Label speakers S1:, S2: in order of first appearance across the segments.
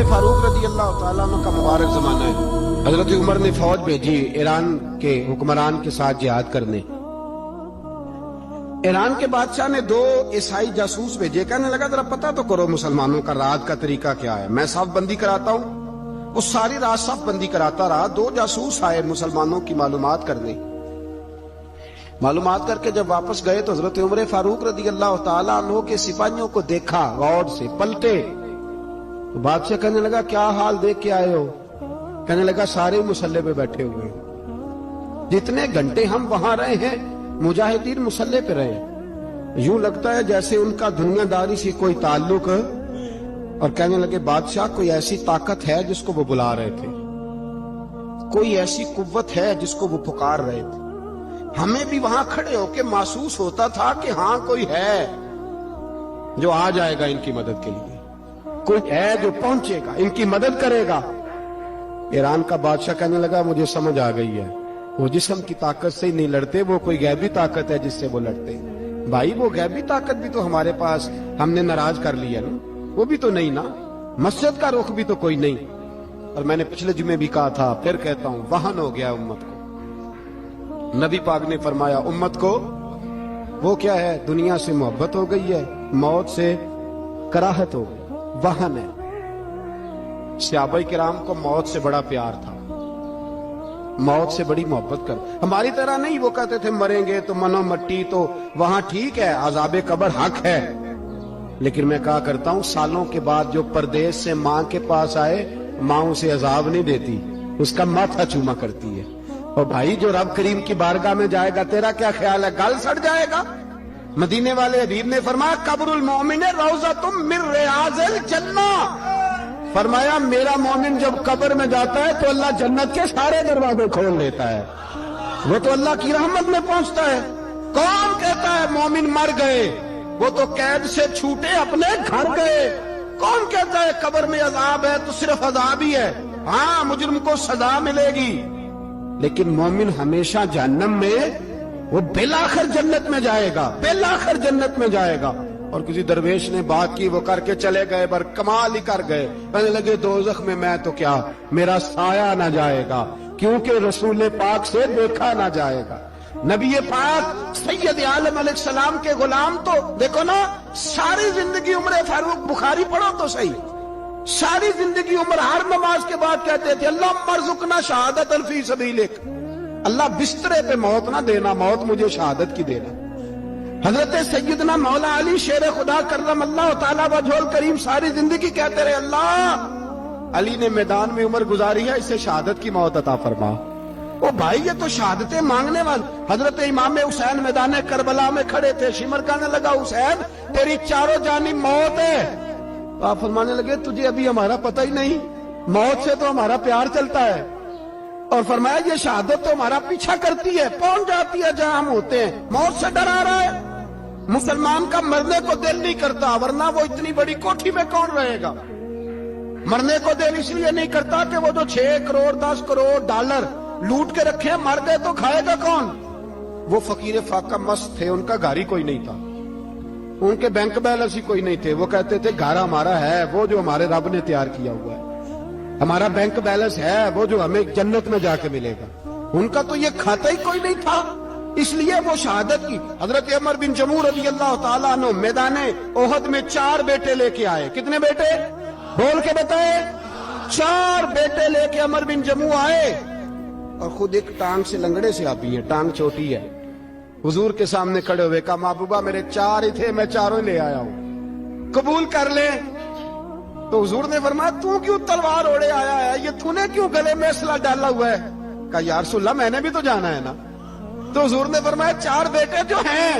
S1: عمر فاروق رضی اللہ تعالیٰ عنہ کا مبارک زمانہ ہے. حضرت عمر نے فوج بھیجی ایران کے حکمران کے ساتھ جہاد کرنے. ایران کے بادشاہ نے 2 عیسائی جاسوس بھیجے. کہنے لگا ذرا پتہ تو کرو مسلمانوں کا رات کا طریقہ کیا ہے, میں صف بندی کراتا ہوں. وہ ساری رات صف بندی کراتا رہا. 2 جاسوس آئے مسلمانوں کی معلومات کرنے. معلومات کر کے جب واپس گئے تو حضرت عمر فاروق رضی اللہ تعالیٰ عنہ کے سپاہیوں کو دیکھا, غور سے پلٹے. تو بادشاہ کہنے لگا کیا حال دیکھ کے آئے ہو؟ کہنے لگا سارے مسلح پہ بیٹھے ہوئے ہیں. جتنے گھنٹے ہم وہاں رہے ہیں مجاہدین مسلح پہ رہے ہیں, یوں لگتا ہے جیسے ان کا دنیا داری سے کوئی تعلق. اور کہنے لگے بادشاہ کوئی ایسی طاقت ہے جس کو وہ بلا رہے تھے, کوئی ایسی قوت ہے جس کو وہ پکار رہے تھے. ہمیں بھی وہاں کھڑے ہو کے محسوس ہوتا تھا کہ ہاں کوئی ہے جو آ جائے گا ان کی مدد کے لیے, کوئی ہے جو پہنچے گا ان کی مدد کرے گا. ایران کا بادشاہ کہنے لگا مجھے سمجھ آ گئی ہے, وہ جسم کی طاقت سے ہی نہیں لڑتے, وہ کوئی غیبی طاقت ہے جس سے وہ لڑتے. بھائی وہ غیبی طاقت بھی تو ہمارے پاس ہم نے ناراض کر لیا نا, وہ بھی تو نہیں نا, مسجد کا رخ بھی تو کوئی نہیں. اور میں نے پچھلے جمعے بھی کہا تھا, پھر کہتا ہوں, وہن ہو گیا امت کو. نبی پاک نے فرمایا امت کو وہ کیا ہے, دنیا سے محبت ہو گئی ہے, موت سے کراہت ہو گئی, وہن ہے. صحابہ کرام کو موت سے بڑا پیار تھا, موت سے بڑی محبت کر. ہماری طرح نہیں, وہ کہتے تھے مریں گے تو منو مٹی, تو وہاں ٹھیک ہے عذاب قبر حق ہے, لیکن میں کہا کرتا ہوں سالوں کے بعد جو پردیس سے ماں کے پاس آئے, ماں اسے عذاب نہیں دیتی, اس کا ماتھا چوما کرتی ہے. اور بھائی جو رب کریم کی بارگاہ میں جائے گا تیرا کیا خیال ہے, گل سڑ جائے گا؟ مدینے والے حبیب نے فرمایا قبر المومن روضۃ من ریاض الجنہ. فرمایا میرا مومن جب قبر میں جاتا ہے تو اللہ جنت کے سارے دروازے کھول لیتا ہے, وہ تو اللہ کی رحمت میں پہنچتا ہے. کون کہتا ہے مومن مر گئے, وہ تو قید سے چھوٹے اپنے گھر گئے. کون کہتا ہے قبر میں عذاب ہے تو صرف عذاب ہی ہے, ہاں مجرم کو سزا ملے گی, لیکن مومن ہمیشہ جہنم میں, وہ بالآخر جنت میں جائے گا, بالآخر جنت میں جائے گا. اور کسی درویش نے بات کی, وہ کر کے چلے گئے, پر کمال ہی کر گئے. کہنے لگے دوزخ میں میں تو کیا, میرا سایہ نہ جائے گا, کیونکہ رسول پاک سے دیکھا نہ جائے گا. نبی پاک سید عالم علیہ السلام کے غلام تو دیکھو نا, ساری زندگی عمر فاروق بخاری پڑھو تو صحیح, ساری زندگی عمر ہر نماز کے بعد کہتے تھے اللہم ارزقنا شہادت فی سبیلک, اللہ بسترے پہ موت نہ دینا, موت مجھے شہادت کی دینا. حضرت سیدنا مولا علی شیر خدا کرم اللہ تعالیٰ وجہ الکریم ساری زندگی کہتے رہے اللہ علی نے میدان میں عمر گزاری ہے, اسے شہادت کی موت عطا فرما. او بھائی یہ تو شہادتیں مانگنے والے. حضرت امام حسین میدان کربلا میں کھڑے تھے, شمر کہنے لگا حسین تیری چاروں جانب موت ہے. آپ فرمانے لگے تجھے ابھی ہمارا پتہ ہی نہیں, موت سے تو ہمارا پیار چلتا ہے. اور فرمایا یہ شہادت تو ہمارا پیچھا کرتی ہے, پہنچ جاتی ہے جہاں ہم ہوتے ہیں. موت سے ڈرا رہا ہے, مسلمان کا مرنے کو دل نہیں کرتا, ورنہ وہ اتنی بڑی کوٹھی میں کون رہے گا. مرنے کو دل اس لیے نہیں کرتا کہ وہ جو 6 کروڑ 10 کروڑ ڈالر لوٹ کے رکھے, مر گئے تو کھائے گا کون. وہ فقیر فاقہ مست تھے, ان کا گھر ہی کوئی نہیں تھا, ان کے بینک بیلنس ہی کوئی نہیں تھے. وہ کہتے تھے گھر ہمارا ہے وہ جو ہمارے رب نے تیار کیا ہوا ہے, ہمارا بینک بیلنس ہے وہ جو ہمیں جنت میں جا کے ملے گا. ان کا تو یہ کھاتا ہی کوئی نہیں تھا, اس لیے وہ شہادت کی. حضرت عمر بن جموع رضی اللہ تعالیٰ عنہ میدان احد میں 4 بیٹے لے کے آئے. کتنے بیٹے بول کے بتائے؟ 4 بیٹے لے کے عمر بن جموع آئے, اور خود ایک ٹانگ سے لنگڑے سے آپی ہے, ٹانگ چھوٹی ہے. حضور کے سامنے کھڑے ہوئے کہا محبوبہ میرے 4 ہی تھے, میں 4 لے آیا ہوں, قبول کر لے. تو حضور نے فرمایا تو کیوں تلوار اوڑے آیا ہے, یہ تو نے کیوں گلے میں اسلحہ ڈالا ہوا ہے؟ کہا یا رسول اللہ میں نے بھی تو جانا ہے نا. تو حضور نے فرمایا 4 بیٹے جو ہیں.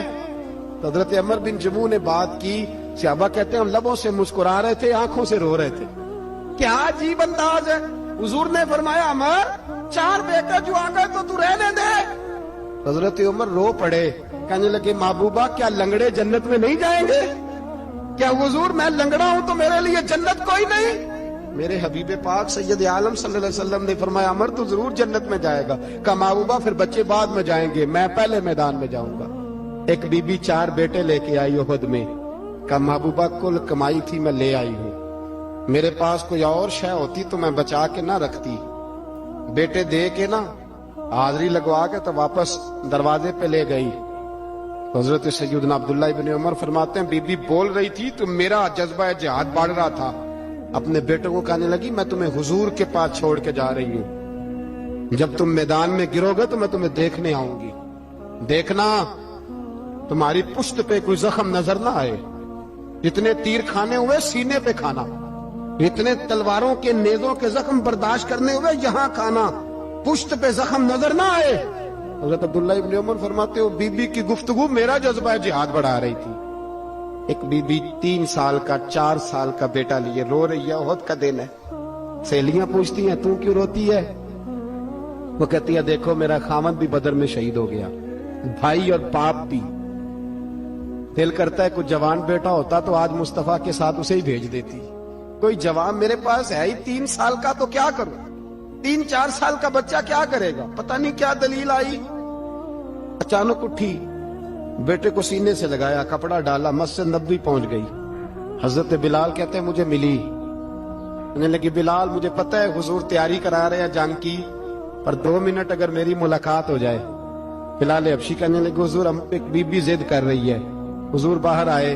S1: تو حضرت عمر بن جموع نے بات کی, صحابہ کہتے ہیں ہم لبوں سے مسکرا رہے تھے, آنکھوں سے رو رہے تھے, کیا عجیب انداز ہے. حضور نے فرمایا عمر 4 بیٹے جو آ گئے تو رہنے دے. حضرت عمر رو پڑے, کہنے لگے محبوبہ کیا لنگڑے جنت میں نہیں جائیں گے؟ کیا حضور میں لنگڑا ہوں تو میرے لیے جنت کوئی نہیں؟ میرے حبیب پاک سید عالم صلی اللہ علیہ وسلم نے فرمایا عمر تو ضرور جنت میں جائے گا. کہا محبوبہ پھر بچے بعد میں جائیں گے, میں پہلے میدان میں جاؤں گا. ایک بی بی 4 بیٹے لے کے آئی احد میں, کہا محبوبہ کل کمائی تھی میں لے آئی ہوں, میرے پاس کوئی اور شے ہوتی تو میں بچا کے نہ رکھتی. بیٹے دے کے نا حاضری لگوا کے تو واپس دروازے پہ لے گئی. حضرت سیدنا عبداللہ ابن عمر فرماتے ہیں بی بی بول رہی تھی تو میرا جذبہ جہاد بڑھ رہا تھا. اپنے بیٹوں کو کہنے لگی میں تمہیں حضور کے پاس چھوڑ کے جا رہی ہوں. جب تم میدان میں گرو گے تو میں تمہیں دیکھنے آؤں گی. دیکھنا تمہاری پشت پہ کوئی زخم نظر نہ آئے. جتنے تیر کھانے ہوئے سینے پہ کھانا, اتنے تلواروں کے نیزوں کے زخم برداشت کرنے ہوئے یہاں کھانا, پشت پہ زخم نظر نہ آئے. حضرت عبداللہ ابن عمر فرماتے ہو بی بی کی گفتگو میرا جذبہ جہاد بڑھا رہی تھی. ایک بی بی 3 سال کا 4 سال کا بیٹا لیے رو رہی ہے, احد کا دن ہے. سہیلیاں پوچھتی ہیں تو کیوں روتی ہے؟ وہ کہتی ہے دیکھو میرا خاوند بھی بدر میں شہید ہو گیا, بھائی اور باپ بھی. دل کرتا ہے کوئی جوان بیٹا ہوتا تو آج مصطفیٰ کے ساتھ اسے ہی بھیج دیتی. کوئی جوان میرے پاس ہے ہی 3 سال کا تو کیا کروں, 3-4 سال کا بچہ کیا کرے گا؟ پتہ نہیں کیا دلیل آئی. اچانک اٹھی, بیٹے کو سینے سے لگایا, کپڑا ڈالا, مسجد نبوی پہنچ گئی. حضرت بلال کہتے ہیں مجھے ملی. کہنے لگی بلال مجھے پتہ ہے حضور تیاری کرا رہے ہیں جنگ کی, پر 2 منٹ اگر میری ملاقات ہو جائے. بلال حبشی کہنے لگے حضور ہم ایک بی بی ضد کر رہی ہے. حضور باہر آئے,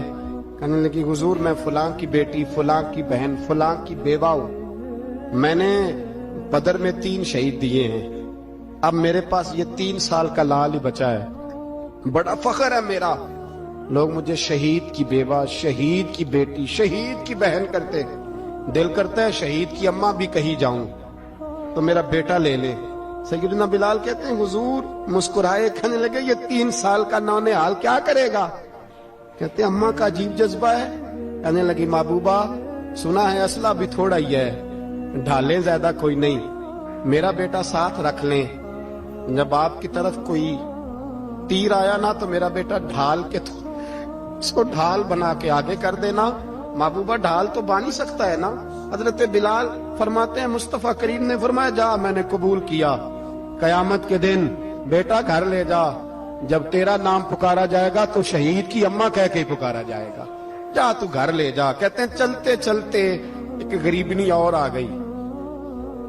S1: کہنے لگی حضور میں فلاں کی بیٹی, فلاں کی بہن, فلاں کی بیوہ ہوں. میں نے بدر میں 3 شہید دیے ہیں. اب میرے پاس یہ 3 سال کا لال ہی بچا ہے. بڑا فخر ہے میرا. لوگ مجھے شہید کی بیوہ, شہید کی بیٹی, شہید کی بہن کرتے. دل کرتا ہے شہید کی اماں بھی کہیں جاؤں تو میرا بیٹا لے لے. سیدنا بلال کہتے ہیں حضور مسکرائے, کہنے لگے یہ 3 سال کا نونہال کیا کرے گا؟ کہتے ہیں اماں کا عجیب جذبہ ہے. کہنے لگی محبوبہ سنا ہے اسلحہ بھی تھوڑا ہی ہے, ڈھالیں زیادہ کوئی نہیں, میرا بیٹا ساتھ رکھ لیں. جب آپ کی طرف کوئی تیر آیا نا تو میرا بیٹا ڈھال کے اس کو ڈھال بنا کے آگے کر دینا. محبوبہ ڈھال تو بان ہی سکتا ہے نا. حضرت بلال فرماتے ہیں مصطفیٰ کریم نے فرمایا جا میں نے قبول کیا. قیامت کے دن بیٹا گھر لے جا, جب تیرا نام پکارا جائے گا تو شہید کی اماں کہہ کے پکارا جائے گا. جا تو گھر لے جا. کہتے ہیں چلتے چلتے ایک غریبنی اور آ گئی.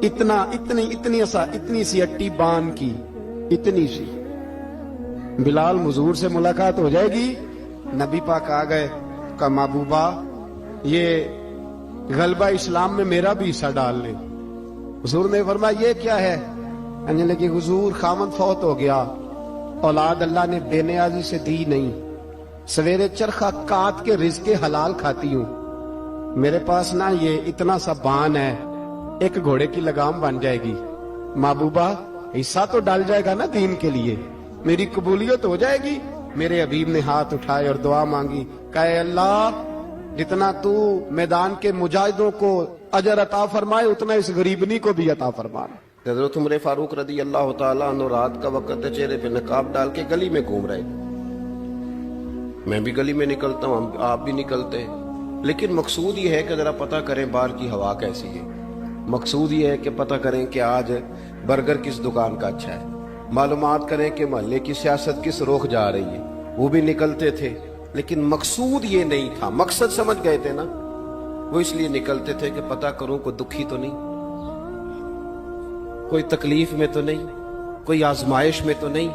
S1: اتنی سی اٹی بان کی, اتنی سی. بلال حضور سے ملاقات ہو جائے گی. نبی پاک آ گئے, کہا محبوبہ یہ غلبہ اسلام میں میرا بھی حصہ ڈال لیں. حضور نے فرمایا یہ کیا ہے؟ کہنے لگے حضور خاوند فوت ہو گیا, اولاد اللہ نے بے نیازی سے دی نہیں, سویرے چرخہ کاٹ کے رزق حلال کھاتی ہوں. میرے پاس نا یہ اتنا سا بان ہے, ایک گھوڑے کی لگام بن جائے گی. محبوبہ حصہ تو ڈال جائے گا نا دین کے لیے, میری قبولیت ہو جائے گی. میرے حبیب نے ہاتھ اٹھائے اور دعا مانگی, کہے اللہ جتنا تو میدان کے مجاہدوں کو اجر عطا فرمائے اتنا اس غریبنی کو بھی عطا فرما. حضرت عمر فاروق رضی اللہ تعالیٰ عنہ رات کا وقت چہرے پہ نقاب ڈال کے گلی میں گھوم رہے. میں بھی گلی میں نکلتا ہوں, آپ بھی نکلتے ہیں, لیکن مقصود یہ ہے کہ ذرا پتہ کریں باہر کی ہوا کیسی ہے. مقصود یہ ہے کہ پتہ کریں کہ آج برگر کس دکان کا اچھا ہے, معلومات کریں کہ محلے کی سیاست کس رخ جا رہی ہے. وہ بھی نکلتے تھے, لیکن مقصود یہ نہیں تھا. مقصد سمجھ گئے تھے نا, وہ اس لیے نکلتے تھے کہ پتہ کروں کوئی دکھی تو نہیں, کوئی تکلیف میں تو نہیں, کوئی آزمائش میں تو نہیں.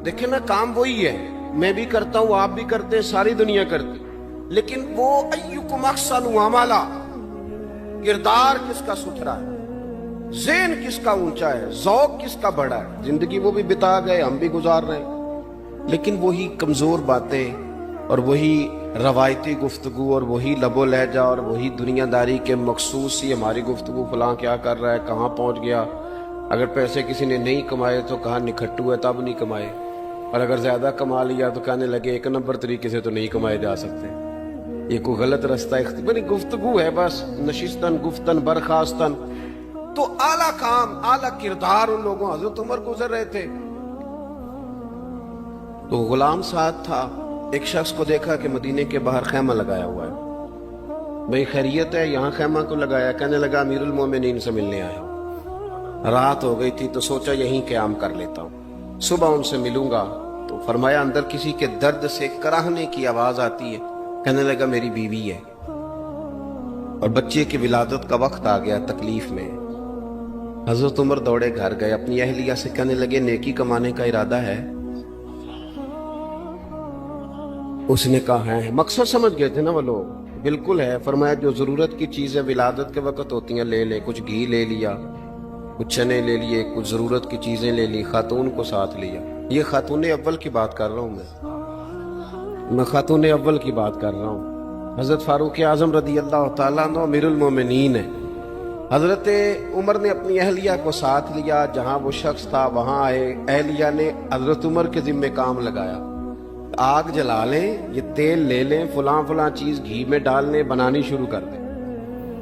S1: دیکھیں نا کام وہی ہے, میں بھی کرتا ہوں, آپ بھی کرتے ہیں, ساری دنیا کرتی, لیکن وہ ایکم احسن عملا, کردار کس کا ستھرا ہے, ذہن کس کا اونچا ہے, ذوق کس کا بڑا ہے. زندگی وہ بھی بتا گئے, ہم بھی گزار رہے ہیں, لیکن وہی کمزور باتیں اور وہی روایتی گفتگو اور وہی لب و لہجہ اور وہی دنیا داری کے مخصوص سی ہماری گفتگو, فلاں کیا کر رہا ہے, کہاں پہنچ گیا. اگر پیسے کسی نے نہیں کمائے تو کہاں نکھٹو ہے تب نہیں کمائے, اور اگر زیادہ کما لیا تو کہنے لگے 1 نمبر طریقے سے تو نہیں کمائے جا سکتے, یہ کوئی غلط رستہ بڑی گفتگو ہے بس, نشستن گفتن برخاستن. تو اعلیٰ کام اعلیٰ کردار ان لوگوں, حضرت عمر گزر رہے تھے تو غلام ساتھ تھا. ایک شخص کو دیکھا کہ مدینے کے باہر خیمہ لگایا ہوا ہے. بھئی خیریت ہے, یہاں خیمہ کو لگایا؟ کہنے لگا امیر المومنین سے ملنے آیا. رات ہو گئی تھی تو سوچا یہیں قیام کر لیتا ہوں, صبح ان سے ملوں گا. تو فرمایا اندر کسی کے درد سے کراہنے کی آواز آتی ہے. کہنے لگا میری بیوی ہے. اور بچے کی ولادت کا وقت آ گیا، تکلیف میں حضرت عمر دوڑے گھر گئے، اپنی اہلیہ سے کہنے لگے نیکی کمانے کا ارادہ ہے؟ اس نے کہا ہے۔ مقصد سمجھ گئے تھے نا وہ لوگ، بالکل ہے۔ فرمایا جو ضرورت کی چیزیں ولادت کے وقت ہوتی ہیں لے لے، کچھ گھی لے لیا، کچھ چنے لے لیے، کچھ ضرورت کی چیزیں لے لی، خاتون کو ساتھ لیا۔ یہ خاتون اول کی بات کر رہا ہوں میں خاتون اول کی بات کر رہا ہوں۔ حضرت فاروق اعظم رضی اللہ تعالیٰ عنہ امیر المومنین ہے۔ حضرت عمر نے اپنی اہلیہ کو ساتھ لیا، جہاں وہ شخص تھا وہاں آئے، اہلیہ نے حضرت عمر کے ذمہ کام لگایا، آگ جلا لیں، یہ تیل لے لیں، فلاں فلاں چیز گھی میں ڈال لیں، بنانی شروع کر دیں۔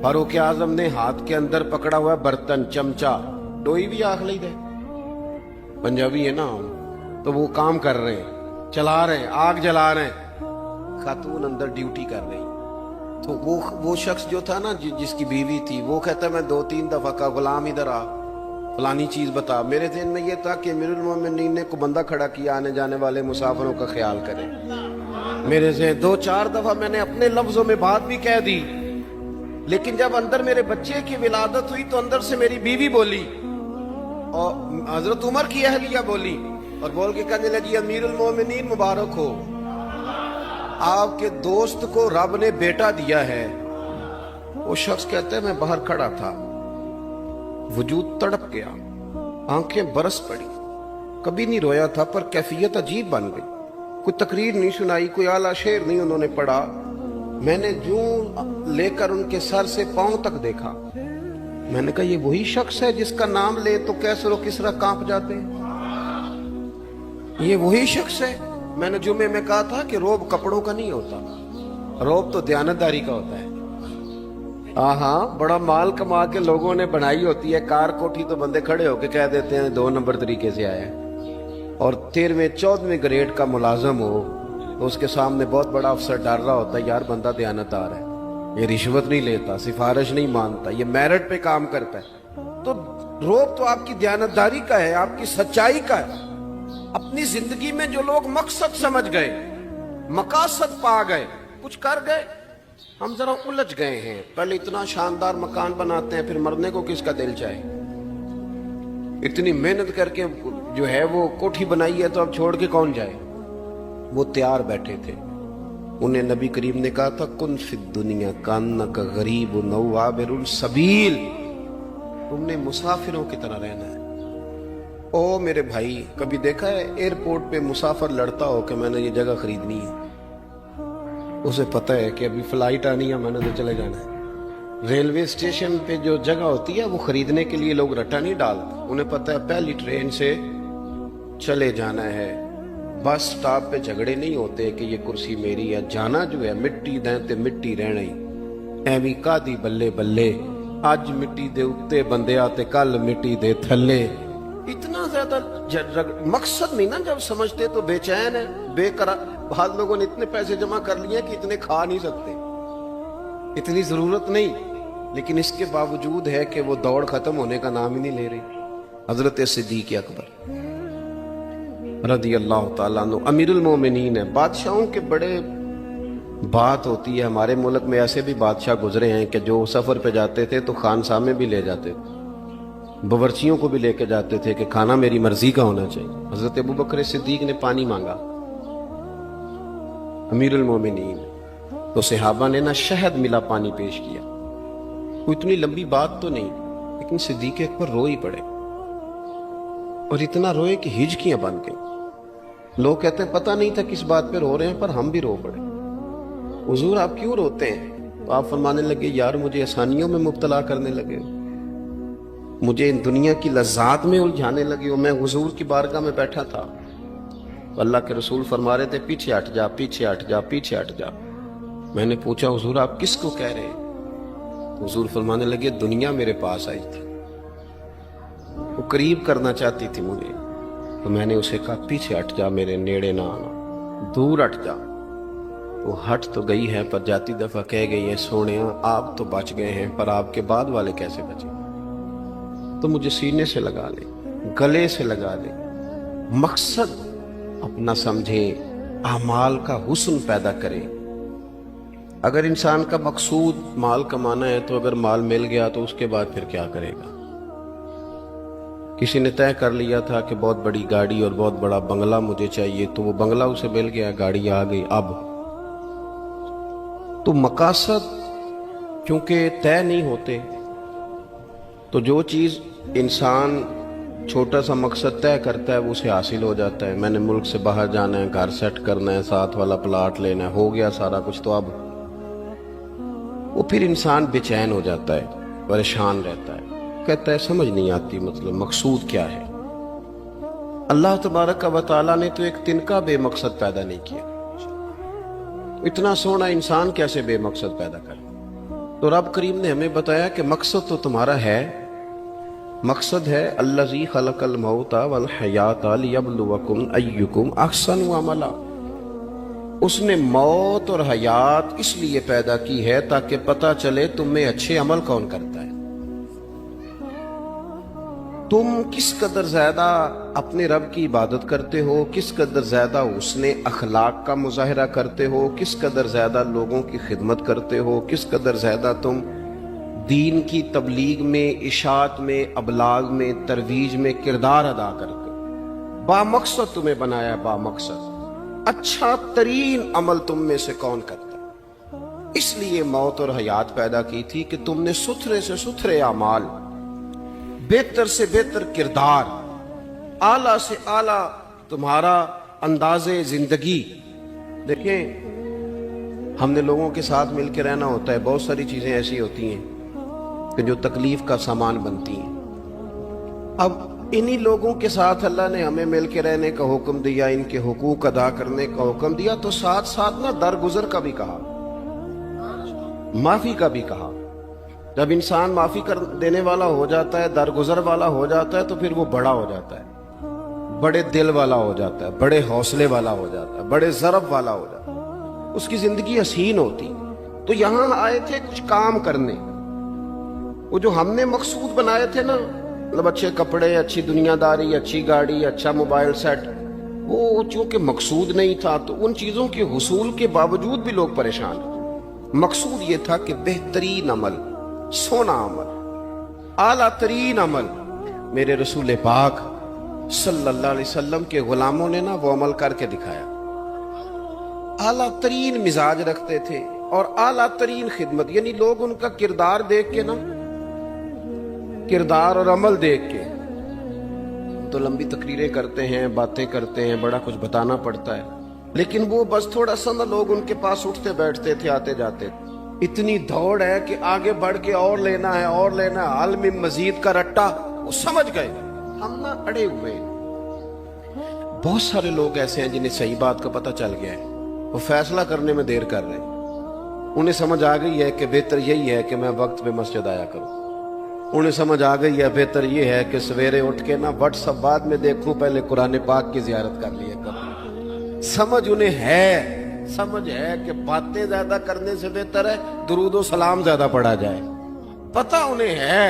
S1: فاروق اعظم نے ہاتھ کے اندر پکڑا ہوا برتن، چمچہ، ڈوئی بھی آخ لی دے، پنجابی ہے نا، تو وہ کام کر رہے ہیں، چلا رہے ہیں، آگ جلا رہے ہیں، خاتون اندر ڈیوٹی کر رہی۔ تو وہ شخص جو تھا نا جس کی بیوی تھی، وہ کہتا ہے میں 2-3 دفعہ کا غلام ادھر آ، فلانی چیز بتا۔ میرے ذہن میں یہ تھا کہ امیر المومنین نے کو بندہ کھڑا کیا آنے جانے والے مسافروں کا خیال کرے۔ میرے ذہن 2-4 دفعہ میں نے اپنے لفظوں میں بات بھی کہہ دی، لیکن جب اندر میرے بچے کی ولادت ہوئی تو اندر سے میری بیوی بولی اور حضرت عمر کی اہلیہ بولی اور بول کے کہنے لگی امیر المومنین مبارک ہو، آپ کے دوست کو رب نے بیٹا دیا ہے۔ وہ شخص کہتا ہے میں باہر کھڑا تھا، وجود تڑپ گیا، آنکھیں برس پڑی، کبھی نہیں رویا تھا پر کیفیت عجیب بن گئی، کوئی تقریر نہیں سنائی، کوئی اعلیٰ شعر نہیں انہوں نے پڑھا، میں نے جوں لے کر ان کے سر سے پاؤں تک دیکھا، میں نے کہا یہ وہی شخص ہے جس کا نام لے تو کیسر و کسرا کانپ جاتے ہیں، یہ وہی شخص ہے۔ میں نے جمعے میں کہا تھا کہ روب کپڑوں کا نہیں ہوتا، روب تو دیانتداری کا ہوتا ہے۔ ہاں بڑا مال کما کے لوگوں نے بنائی ہوتی ہے، کار کوٹھی تو بندے کھڑے ہو کے کہہ دیتے ہیں 2 نمبر طریقے سے آیا ہے، اور 13ویں-14ویں گریڈ کا ملازم ہو تو اس کے سامنے بہت بڑا افسر ڈر رہا ہوتا ہے، یار بندہ دیانتدار ہے، یہ رشوت نہیں لیتا، سفارش نہیں مانتا، یہ میرٹ پہ کام کرتا ہے۔ تو روب تو آپ کی دیانتداری کا ہے، آپ کی سچائی کا ہے۔ اپنی زندگی میں جو لوگ مقصد سمجھ گئے، مقاصد پا گئے، کچھ کر گئے، ہم ذرا الجھ گئے ہیں۔ پہلے اتنا شاندار مکان بناتے ہیں، پھر مرنے کو کس کا دل چاہے؟ اتنی محنت کر کے جو ہے وہ کوٹھی بنائی ہے تو اب چھوڑ کے کون جائے؟ وہ تیار بیٹھے تھے، انہیں نبی کریم نے کہا تھا کن فی الدنیا کانک غریب او عابر السبیل، تم نے مسافروں کی طرح رہنا ہے۔ او میرے بھائی، کبھی دیکھا ہے ایئرپورٹ پہ مسافر لڑتا ہو کہ میں نے یہ جگہ خریدنی ہے؟ اسے پتہ ہے کہ ابھی فلائٹ آنی ہے، میں نے تو چلے جانا ہے۔ ریلوے اسٹیشن پہ جو جگہ ہوتی ہے وہ خریدنے کے لیے لوگ رٹا نہیں ڈالتے، انہیں پتہ ہے پہلی ٹرین سے چلے جانا ہے۔ بس سٹاپ پہ جھگڑے نہیں ہوتے کہ یہ کرسی میری ہے، جانا جو ہے مٹی دیں تے مٹی رہنا ہی، ایویں کادی بلے بلے، اج مٹی دے اتے بندے آتے کل مٹی دے تھلے۔ اتنا زیادہ مقصد نہیں نا جب سمجھتے تو بے چین ہے، بے قرار۔ بعض لوگوں نے اتنے پیسے جمع کر لیے کہ اتنے کھا نہیں سکتے، اتنی ضرورت نہیں، لیکن اس کے باوجود ہے کہ وہ دوڑ ختم ہونے کا نام ہی نہیں لے رہی۔ حضرت صدیق اکبر رضی اللہ تعالیٰ عنہ امیر المومنین ہے۔ بادشاہوں کے بڑے بات ہوتی ہے، ہمارے ملک میں ایسے بھی بادشاہ گزرے ہیں کہ جو سفر پہ جاتے تھے تو خانسا میں بھی لے جاتے تھے، باورچیوں کو بھی لے کے جاتے تھے کہ کھانا میری مرضی کا ہونا چاہیے۔ حضرت ابوبکر صدیق نے پانی مانگا، امیر المومنین، تو صحابہ نے نا شہد ملا پانی پیش کیا۔ کوئی اتنی لمبی بات تو نہیں، لیکن صدیق اکبر رو ہی پڑے، اور اتنا روئے کہ ہجکیاں بن گئیں۔ لوگ کہتے ہیں پتہ نہیں تھا کس بات پہ رو رہے ہیں، پر ہم بھی رو پڑے۔ حضور آپ کیوں روتے ہیں؟ تو آپ فرمانے لگے یار مجھے آسانیوں میں مبتلا کرنے لگے ہو، مجھے ان دنیا کی لذات میں الجھانے لگے ہو۔ میں حضور کی بارگاہ میں بیٹھا تھا، اللہ کے رسول فرما رہے تھے پیچھے ہٹ جا، پیچھے ہٹ جا، پیچھے ہٹ جا۔ میں نے پوچھا حضور آپ کس کو کہہ رہے ہیں؟ تو حضور فرمانے لگے دنیا میرے پاس آئی تھی، وہ قریب کرنا چاہتی تھی مجھے، تو میں نے اسے کہا پیچھے ہٹ جا، میرے نیڑے نہ آنا، دور ہٹ جا۔ وہ ہٹ تو گئی ہے پر جاتی دفعہ کہہ گئی ہے سونیا آپ تو بچ گئے ہیں، پر آپ کے بعد والے کیسے بچے؟ تو مجھے سینے سے لگا لے، گلے سے لگا لے، مقصد اپنا سمجھے، اعمال کا حسن پیدا کرے، اگر انسان کا مقصود مال کمانا ہے تو اگر مال مل گیا تو اس کے بعد پھر کیا کرے گا؟ کسی نے طے کر لیا تھا کہ بہت بڑی گاڑی اور بہت بڑا بنگلہ مجھے چاہیے، تو وہ بنگلہ اسے مل گیا، گاڑی آ گئی۔ اب تو مقاصد کیونکہ طے نہیں ہوتے، تو جو چیز انسان چھوٹا سا مقصد طے کرتا ہے وہ اسے حاصل ہو جاتا ہے۔ میں نے ملک سے باہر جانا ہے، گھر سیٹ کرنا ہے، ساتھ والا پلاٹ لینا ہے، ہو گیا سارا کچھ، تو اب وہ پھر انسان بے چین ہو جاتا ہے، پریشان رہتا ہے، کہتا ہے سمجھ نہیں آتی مطلب مقصود کیا ہے۔ اللہ تبارک و تعالیٰ نے تو ایک تنکا بے مقصد پیدا نہیں کیا، اتنا سونا انسان کیسے بے مقصد پیدا کرے؟ تو رب کریم نے ہمیں بتایا کہ مقصد تو تمہارا ہے، مقصد ہے الذی خلق الموت والحیات لیبلوکم ایکم احسن عملا۔ اس نے موت اور حیات اس لیے پیدا کی ہے تاکہ پتہ چلے تم میں اچھے عمل کون کرتا ہے، تم کس قدر زیادہ اپنے رب کی عبادت کرتے ہو، کس قدر زیادہ حسن اخلاق کا مظاہرہ کرتے ہو، کس قدر زیادہ لوگوں کی خدمت کرتے ہو، کس قدر زیادہ تم دین کی تبلیغ میں، اشاعت میں، ابلاغ میں، ترویج میں کردار ادا کرتے ہو۔ با مقصد تمہیں بنایا، با مقصد اچھا ترین عمل تم میں سے کون کرتا ہے؟ اس لیے موت اور حیات پیدا کی تھی کہ تم نے ستھرے سے ستھرے اعمال، بہتر سے بہتر کردار، اعلیٰ سے اعلیٰ تمہارا انداز زندگی۔ دیکھیں ہم نے لوگوں کے ساتھ مل کے رہنا ہوتا ہے، بہت ساری چیزیں ایسی ہوتی ہیں کہ جو تکلیف کا سامان بنتی ہیں۔ اب انہی لوگوں کے ساتھ اللہ نے ہمیں مل کے رہنے کا حکم دیا، ان کے حقوق ادا کرنے کا حکم دیا، تو ساتھ ساتھ نہ درگزر کا بھی کہا، معافی کا بھی کہا۔ جب انسان معافی کر دینے والا ہو جاتا ہے، درگزر والا ہو جاتا ہے، تو پھر وہ بڑا ہو جاتا ہے، بڑے دل والا ہو جاتا ہے، بڑے حوصلے والا ہو جاتا ہے، بڑے ضرب والا ہو جاتا ہے، اس کی زندگی حسین ہوتی۔ تو یہاں آئے تھے کچھ کام کرنے، وہ جو ہم نے مقصود بنائے تھے نا، مطلب اچھے کپڑے، اچھی دنیا داری، اچھی گاڑی، اچھا موبائل سیٹ، وہ چونکہ مقصود نہیں تھا تو ان چیزوں کے حصول کے باوجود بھی لوگ پریشان ہیں۔ مقصود یہ تھا کہ بہترین عمل، سونا عمل، اعلیٰ ترین عمل میرے رسول پاک صلی اللہ علیہ وسلم کے غلاموں نے نا وہ عمل کر کے دکھایا۔ اعلیٰ ترین مزاج رکھتے تھے اور اعلیٰ ترین خدمت، یعنی لوگ ان کا کردار دیکھ کے نا، کردار اور عمل دیکھ کے تو لمبی تقریریں کرتے ہیں، باتیں کرتے ہیں، بڑا کچھ بتانا پڑتا ہے، لیکن وہ بس تھوڑا سا نا لوگ ان کے پاس اٹھتے بیٹھتے تھے، آتے جاتے تھے۔ اتنی دوڑ ہے کہ آگے بڑھ کے اور لینا ہے، اور لینا ہے، حال میں مزید کا رٹا، وہ سمجھ گئے ہم نہ اڑے ہوئے۔ بہت سارے لوگ ایسے ہیں جنہیں صحیح بات کا پتہ چل گیا ہے، وہ فیصلہ کرنے میں دیر کر رہے ہیں، انہیں سمجھ آ گئی ہے کہ بہتر یہی ہے کہ میں وقت پہ مسجد آیا کروں، انہیں سمجھ آ گئی ہے بہتر یہ ہے کہ سویرے اٹھ کے نا واٹس ایپ بعد میں دیکھوں، پہلے قرآن پاک کی زیارت کر لیا کروں۔ سمجھ انہیں ہے، سمجھ ہے کہ باتیں زیادہ کرنے سے بہتر ہے درود و سلام زیادہ پڑھا جائے، پتہ انہیں ہے،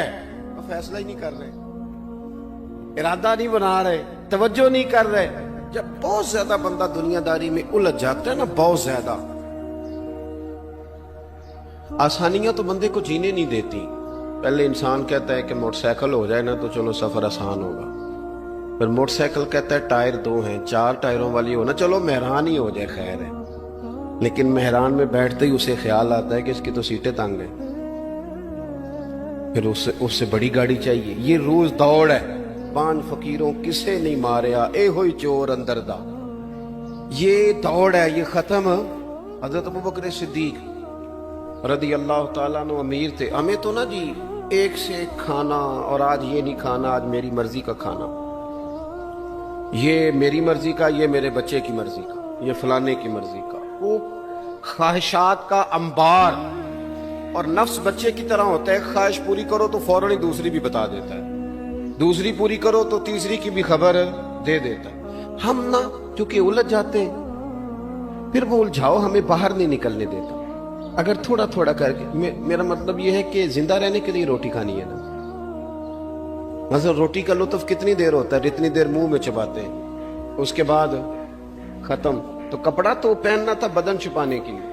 S1: وہ فیصلہ ہی نہیں کر رہے، ارادہ نہیں بنا رہے، توجہ نہیں کر رہے۔ جب بہت زیادہ بندہ دنیا داری میں الجھ جاتا ہے نا، بہت زیادہ، آسانیاں تو بندے کو جینے نہیں دیتی۔ پہلے انسان کہتا ہے کہ موٹر سائیکل ہو جائے نا تو چلو سفر آسان ہوگا، پھر موٹر سائیکل کہتا ہے ٹائر 2 ہیں، 4 ٹائروں والی ہونا، چلو مہران ہی ہو جائے خیر ہے، لیکن مہران میں بیٹھتے ہی اسے خیال آتا ہے کہ اس کی تو سیٹیں تنگ ہیں، پھر اس سے بڑی گاڑی چاہیے۔ یہ روز دوڑ ہے، 5 فقیروں کسے نہیں ماریا، اے ہوئی چور اندر دا، یہ دوڑ ہے، یہ ختم۔ حضرت ابوبکر صدیق رضی اللہ تعالیٰ عنہ امیر تھے، ہمیں تو نا جی ایک سے ایک کھانا، اور آج یہ نہیں کھانا، آج میری مرضی کا کھانا، یہ میری مرضی کا، یہ میرے بچے کی مرضی کا، یہ فلانے کی مرضی کا، وہ خواہشات کا انبار۔ اور نفس بچے کی طرح ہوتا ہے، خواہش پوری کرو تو فوراً ہی دوسری بھی بتا دیتا ہے، دوسری پوری کرو تو تیسری کی بھی خبر دے دیتا ہے۔ ہم نہ کیونکہ الجھ جاتے ہیں، پھر وہ الجھاؤ ہمیں باہر نہیں نکلنے دیتا۔ اگر تھوڑا تھوڑا کر کے، میرا مطلب یہ ہے کہ زندہ رہنے کے لیے روٹی کھانی ہے نا، مثلا روٹی کا لطف کتنی دیر ہوتا ہے، جتنی دیر منہ میں چباتے ہیں، اس کے بعد ختم۔ تو کپڑا تو پہننا تھا بدن چھپانے کے لیے،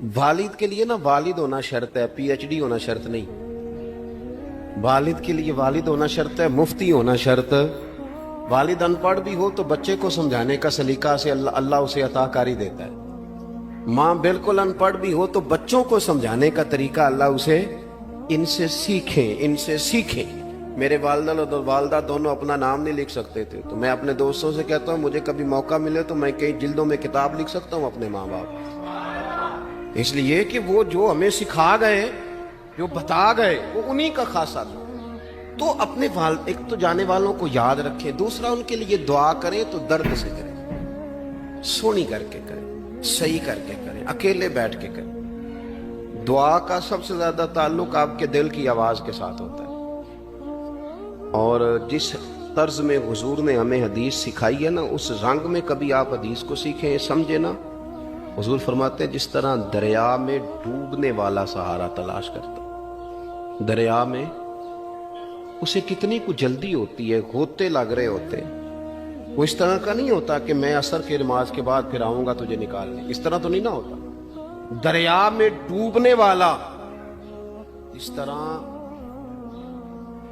S1: والد کے لیے نا والد ہونا شرط ہے، پی ایچ ڈی ہونا شرط نہیں. والد کے لیے والد ہونا شرط ہے، مفتی ہونا شرط. والد ان پڑھ بھی ہو تو بچے کو سمجھانے کا سلیقہ سے اللہ اسے عطا کاری دیتا ہے. ماں بالکل ان پڑھ بھی ہو تو بچوں کو سمجھانے کا طریقہ اللہ اسے ان سے سیکھیں. میرے والدہ اور والدہ دونوں اپنا نام نہیں لکھ سکتے تھے، تو میں اپنے دوستوں سے کہتا ہوں مجھے کبھی موقع ملے تو میں کئی جلدوں میں کتاب لکھ سکتا ہوں اپنے ماں باپ. اس لیے کہ وہ جو ہمیں سکھا گئے، جو بتا گئے، وہ انہی کا خاصہ تھا. تو اپنے والد، ایک تو جانے والوں کو یاد رکھیں، دوسرا ان کے لیے دعا کریں تو درد سے کریں، سونی کر کے کریں، صحیح کر کے کریں، اکیلے بیٹھ کے کریں. دعا کا سب سے زیادہ تعلق آپ کے دل کی آواز کے ساتھ ہوتا ہے. اور جس طرز میں حضور نے ہمیں حدیث سکھائی ہے نا، اس رنگ میں کبھی آپ حدیث کو سیکھیں، سمجھیں نا. حضور فرماتے ہیں جس طرح دریا میں ڈوبنے والا سہارا تلاش کرتا، دریا میں اسے کتنی کو جلدی ہوتی ہے، ہوتے لگ رہے ہوتے، وہ اس طرح کا نہیں ہوتا کہ میں عصر کی نماز کے بعد پھر آؤں گا تجھے نکالنے. اس طرح تو نہیں نہ ہوتا. دریا میں ڈوبنے والا اس طرح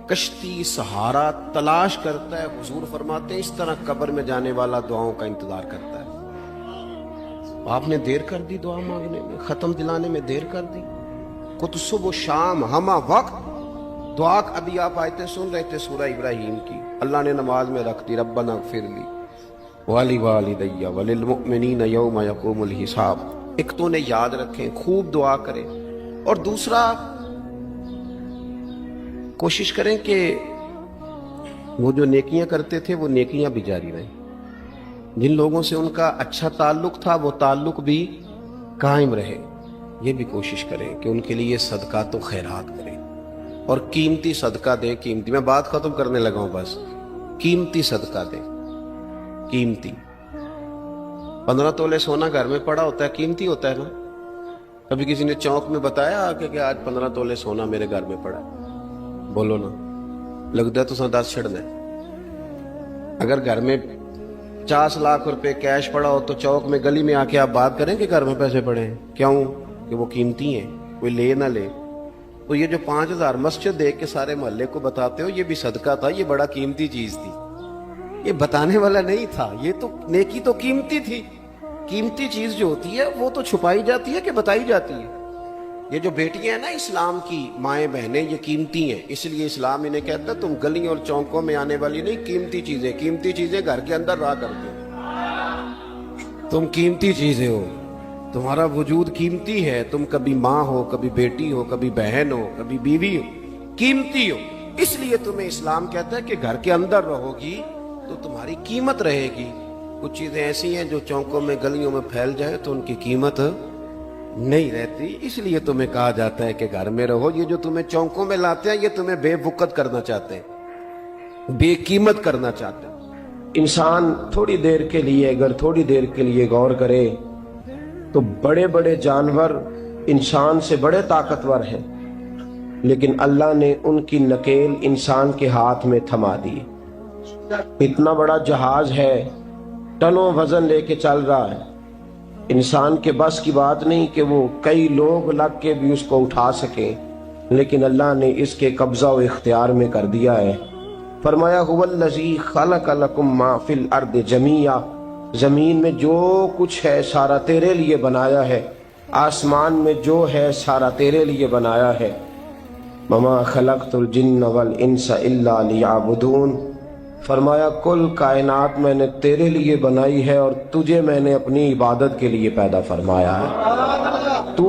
S1: کشتی سہارا تلاش کرتا ہے، حضور فرماتے ہیں اس طرح قبر میں جانے والا دعاؤں کا انتظار کرتا ہے. آپ نے دیر کر دی دعا مانگنے میں، ختم دلانے میں دیر کر دی. کچھ صبح و شام ہمہ وقت دعا. ابھی آپ آیتیں سن رہے تھے سورہ ابراہیم کی، اللہ نے نماز میں رکھ دی، ربنا اغفر لی ولی وللمؤمنین یوم یقوم الحساب. ایک تو نے یاد رکھیں، خوب دعا کریں، اور دوسرا کوشش کریں کہ وہ جو نیکیاں کرتے تھے وہ نیکیاں بھی جاری رہیں. جن لوگوں سے ان کا اچھا تعلق تھا وہ تعلق بھی قائم رہے. یہ بھی کوشش کریں کہ ان کے لیے صدقات و خیرات کریں، اور قیمتی صدقہ دیں. قیمتی، میں بات ختم کرنے لگا ہوں بس. قیمتی صدقہ دیں، قیمتی. 15 تولے سونا گھر میں پڑا ہوتا ہے، قیمتی ہوتا ہے نا. کبھی کسی نے چوک میں بتایا کہ آج 15 تولے سونا میرے گھر میں پڑا؟ بولو نا، لگتا ہے تو 10 چھڑنا ہے. اگر گھر میں 50 لاکھ روپے کیش پڑا ہو تو چوک میں گلی میں آ کے آپ بات کریں کہ گھر میں پیسے پڑے ہیں. کیوں؟ کہ وہ قیمتی ہیں، کوئی لے نہ لے. تو یہ جو 5000 مسجد دیکھ کے سارے محلے کو بتاتے ہو، یہ بھی صدقہ تھا، یہ بڑا قیمتی چیز تھی. یہ بتانے والا نہیں تھا، یہ تو نیکی تو قیمتی تھی. قیمتی چیز جو ہوتی ہے وہ تو چھپائی جاتی ہے کہ بتائی جاتی ہے. یہ جو بیٹیاں ہیں نا اسلام کی، مائیں بہنیں، یہ قیمتی ہیں. اس لیے اسلام انہیں کہتا ہے تم گلیوں اور چوکوں میں آنے والی نہیں، قیمتی چیزیں گھر کے اندر رہا کرتے ہو. تم قیمتی چیزیں ہو، تمہارا وجود قیمتی ہے. تم کبھی ماں ہو، کبھی بیٹی ہو، کبھی بہن ہو، کبھی بیوی ہو، قیمتی ہو. اس لیے تمہیں اسلام کہتا ہے کہ گھر کے اندر رہو گی تو تمہاری قیمت رہے گی. کچھ چیزیں ایسی ہیں جو چوکوں میں گلیوں میں پھیل جائے تو ان کی قیمت نہیں رہتی. اس لیے تمہیں کہا جاتا ہے کہ گھر میں رہو. یہ جو تمہیں چوکوں میں لاتے ہیں یہ تمہیں بے وقت کرنا چاہتے ہیں، بے قیمت کرنا چاہتے ہیں. انسان تھوڑی دیر کے لیے، اگر تھوڑی دیر کے لیے غور کرے تو بڑے بڑے جانور انسان سے بڑے طاقتور ہیں، لیکن اللہ نے ان کی نکیل انسان کے ہاتھ میں تھما دی. اتنا بڑا جہاز ہے، ٹنوں وزن لے کے چل رہا ہے. انسان کے بس کی بات نہیں کہ وہ کئی لوگ لگ کے بھی اس کو اٹھا سکیں، لیکن اللہ نے اس کے قبضہ و اختیار میں کر دیا ہے. فرمایا هو الذی خلق لکم ما فی الارض جمیعا، زمین میں جو کچھ ہے سارا تیرے لیے بنایا ہے، آسمان میں جو ہے سارا تیرے لیے بنایا ہے. وما خلقت الجن والانس الا لیعبدون، فرمایا کل کائنات میں نے تیرے لیے بنائی ہے اور تجھے میں نے اپنی عبادت کے لیے پیدا فرمایا ہے. تو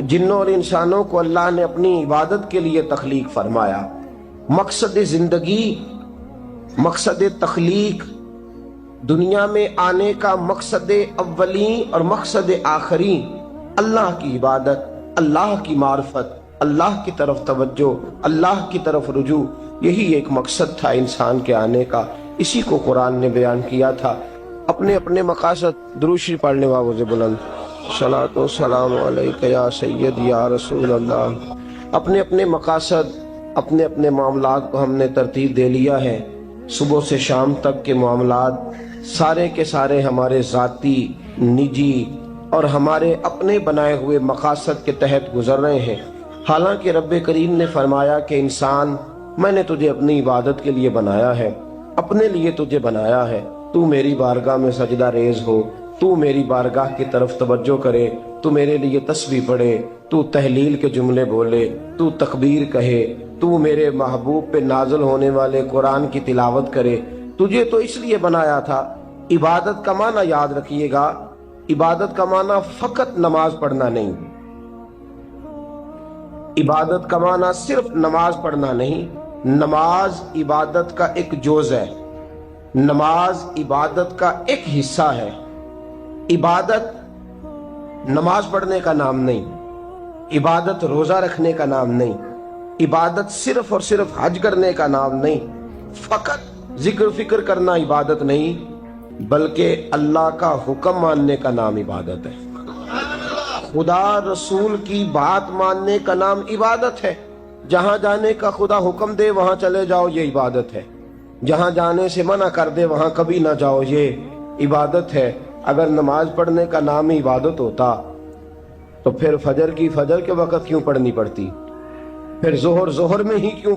S1: جنوں اور انسانوں کو اللہ نے اپنی عبادت کے لیے تخلیق فرمایا. مقصد زندگی، مقصد تخلیق، دنیا میں آنے کا مقصد اولین اور مقصد آخری اللہ کی عبادت، اللہ کی معرفت، اللہ کی طرف توجہ، اللہ کی طرف رجوع. یہی ایک مقصد تھا انسان کے آنے کا. اسی کو قرآن نے بیان کیا تھا. اپنے اپنے مقاصد، درود شریف پڑھنے والوں سے بلند صلاۃ و سلام علیکہ یا سید یا رسول اللہ. اپنے اپنے مقاصد، اپنے اپنے معاملات کو ہم نے ترتیب دے لیا ہے. صبح سے شام تک کے معاملات سارے کے سارے ہمارے ذاتی، نجی، اور ہمارے اپنے بنائے ہوئے مقاصد کے تحت گزر رہے ہیں۔ حالانکہ رب کریم نے فرمایا کہ انسان، میں نے تجھے اپنی عبادت کے لیے بنایا ہے، اپنے لیے تجھے بنایا ہے، تو میری بارگاہ میں سجدہ ریز ہو، تو میری بارگاہ کی طرف توجہ کرے، تو میرے لیے تسبیح پڑھے، تو تہلیل کے جملے بولے، تو تکبیر کہے، تو میرے محبوب پہ نازل ہونے والے قرآن کی تلاوت کرے۔ تجھے تو اس لیے بنایا تھا۔ عبادت کا معنی یاد رکھیے گا، عبادت کا معنی فقط نماز پڑھنا نہیں، عبادت کا معنی صرف نماز پڑھنا نہیں، نماز عبادت کا ایک جز ہے، نماز عبادت کا ایک حصہ ہے۔ عبادت نماز پڑھنے کا نام نہیں، عبادت روزہ رکھنے کا نام نہیں، عبادت صرف اور صرف حج کرنے کا نام نہیں، فقط ذکر فکر کرنا عبادت نہیں، بلکہ اللہ کا حکم ماننے کا نام عبادت ہے۔ خدا رسول کی بات ماننے کا نام عبادت ہے۔ جہاں جانے کا خدا حکم دے وہاں چلے جاؤ، یہ عبادت ہے۔ جہاں جانے سے منع کر دے وہاں کبھی نہ جاؤ، یہ عبادت ہے۔ اگر نماز پڑھنے کا نام ہی عبادت ہوتا تو پھر فجر کی فجر کے وقت کیوں پڑھنی پڑتی؟ پھر ظہر میں ہی کیوں